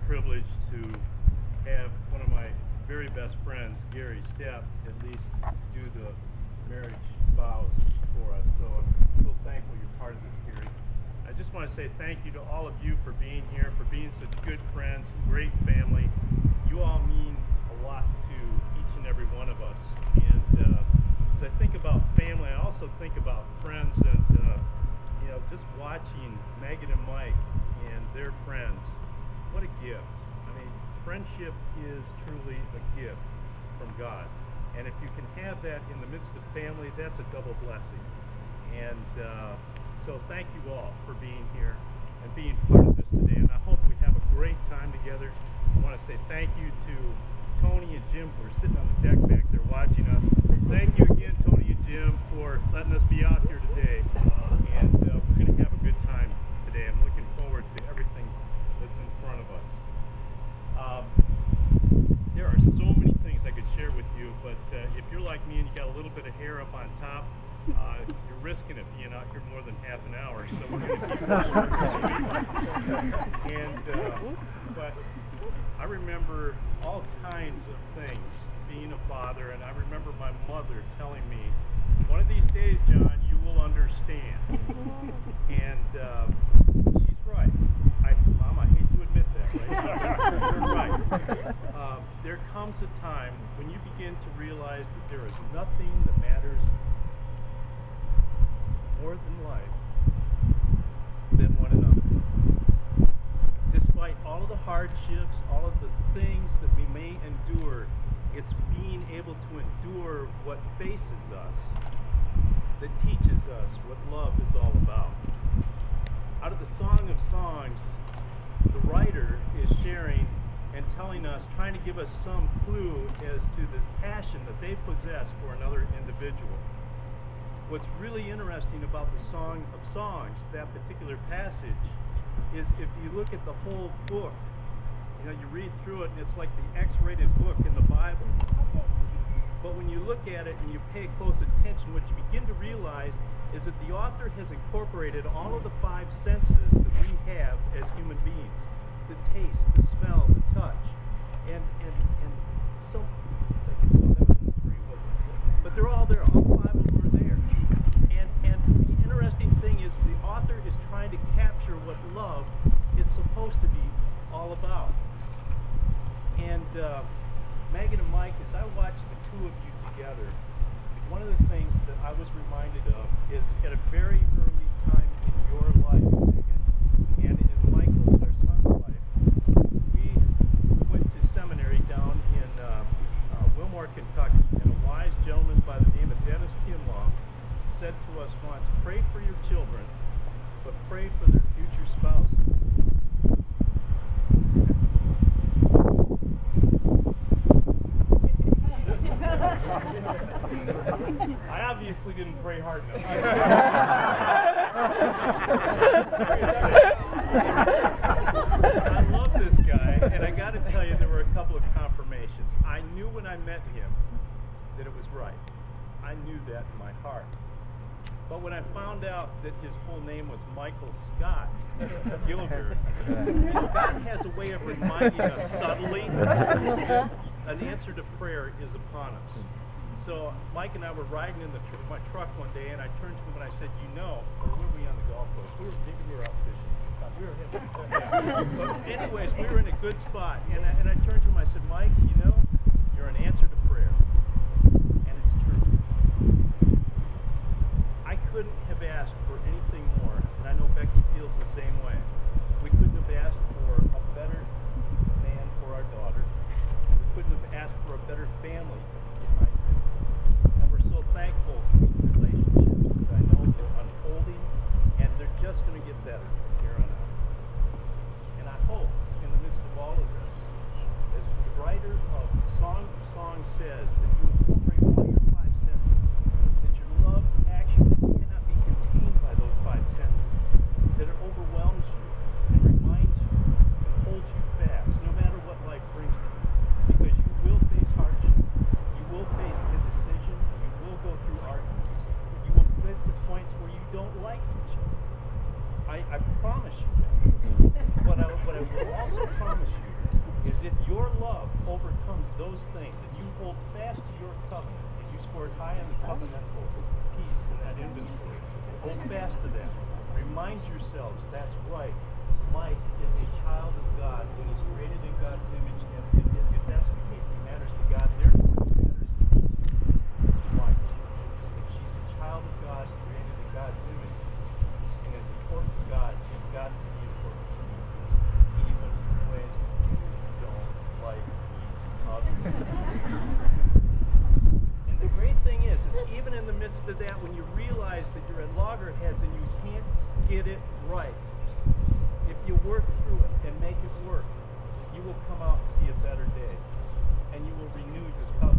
privilege to have one of my very best friends, Gary Stepp, at least do the marriage vows for us. So I'm so thankful you're part of this, Gary. I just want to say thank you to all of you for being here, for being such good friends, great family. You all mean a lot to each and every one of us. And as I think about family, I also think about friends and just watching Megan and Mike and their friends. What a gift. I mean, friendship is truly a gift from God. And if you can have that in the midst of family, that's a double blessing. And so thank you all for being here and being part of this today. And I hope we have a great time together. I want to say thank you to Tony and Jim who are sitting on the deck back there watching us. Thank you again, Tony and Jim, for letting us be out here today. And we're going to have a good time today. I'm looking forward to everything that's in front of us. There are so many things I could share with you, but if you're like me and you got a little bit of hair up on top, you're risking it being out here more than half an hour. So we're going to keep this but I remember all kinds of things being a father, and I remember my mother telling me, one of these days, John, you will understand. And she's right. Mom, I hate to admit that, right? You're right. There comes a time when you begin to realize that there is nothing that matters more than life than one another. Despite all of the hardships, all of the things that we may endure, it's being able to endure what faces us that teaches us what love is all about. Out of the Song of Songs, the writer is sharing and telling us, trying to give us some clue as to this passion that they possess for another individual. What's really interesting about the Song of Songs, that particular passage, is if you look at the whole book, you read through it and it's like the X-rated book in the Bible. But when you look at it and you pay close attention, what you begin to realize is that the author has incorporated all of the five senses that we have as human beings. The taste, the smell, the touch. And so, that was in 3, wasn't it? But they're all there, all 5 of them are there. And the interesting thing is the author is trying to capture what love is supposed to be all about. And Megan and Mike, as I watched the two of you together, one of the things that I was reminded of is at a very early time in your life, Megan, and in Michael's, our son's life, we went to seminary down in Wilmore, Kentucky, and a wise gentleman by the name of Dennis Kinlaw said to us once, pray for your children, but pray for their future spouses. I obviously didn't pray hard enough. Seriously. I love this guy, and I got to tell you, there were a couple of confirmations. I knew when I met him that it was right. I knew that in my heart. But when I found out that his full name was Michael Scott Gilger, God has a way of reminding us subtly that an answer to prayer is upon us. So Mike and I were riding in my truck one day, and I turned to him and I said, or were we on the golf course? Maybe we were out fishing. But anyways, we were in a good spot, and I turned to him and I said, Mike, you're an answer to prayer. And it's true. I couldn't have asked for anything more, and I know Becky feels the same way. We couldn't have asked for a better man for our daughter. We couldn't have asked for a better family to be behind him. And we're so thankful for the relationships that I know are unfolding, and they're just going to get better from here on out. And I hope, in the midst of all of this, as the writer of Song of Songs says, that you incorporate all your 5 senses, that your love actually cannot be contained by those 5 senses, that it overwhelms you and reminds you and holds you fast, no matter what life brings to you, because you will face hardship, you will face indecision, you will go through arguments, you will get to points where you don't like each other. I promise you that. What I will also promise you scored high on the covenantal piece in that inventory. Hold fast to that. Remind yourselves, that's right. Mike is a child of God when he's created in God's image, and if that's the case, he matters to God, therefore he matters to you. Mike. If she's a child of God created in God's image, and is important to God, she's got to be important to you too, even when you don't like each other. And the great thing is even in the midst of that, when you realize that you're at loggerheads and you can't get it right, if you work through it and make it work, you will come out and see a better day, and you will renew your covenant.